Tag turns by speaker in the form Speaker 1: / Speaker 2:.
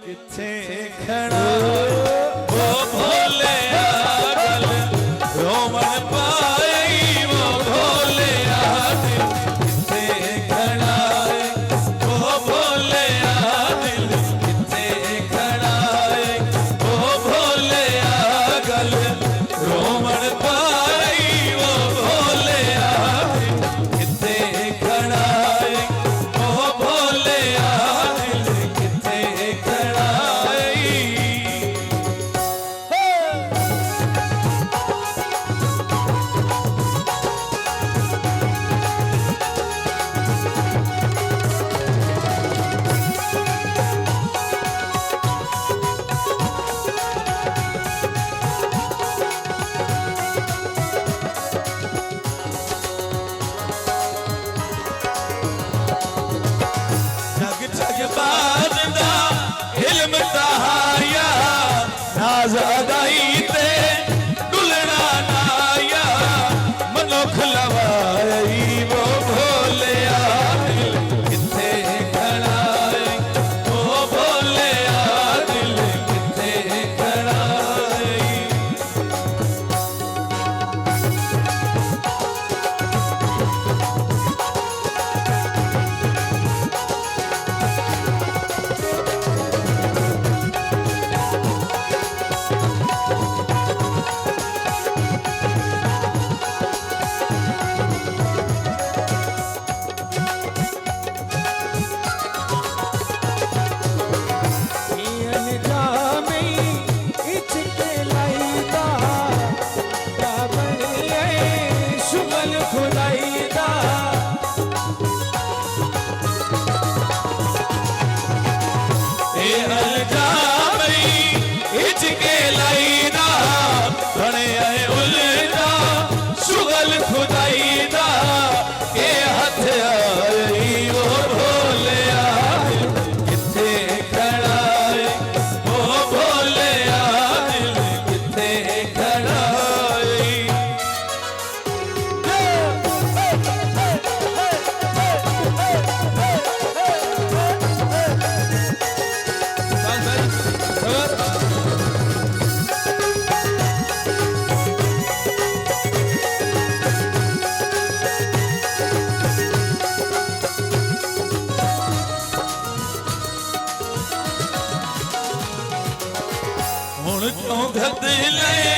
Speaker 1: किथे खड़ा वो भोले गल रोमन पाई वो भोले दिल किथे खड़ा वो भोले दिल किथे खड़ा वो भोले गल रोमन पाई वो भोले दिल किथे खड़ा वो भोले दिल किथे खड़ा जग जग बाजदा इल्म तहाया नाज अदाई ते डुलना नाया मनुख लवाई वो भोले दिल किथे खड़ा वो भोले दिल किथे खड़ा हुण क्यों गद ले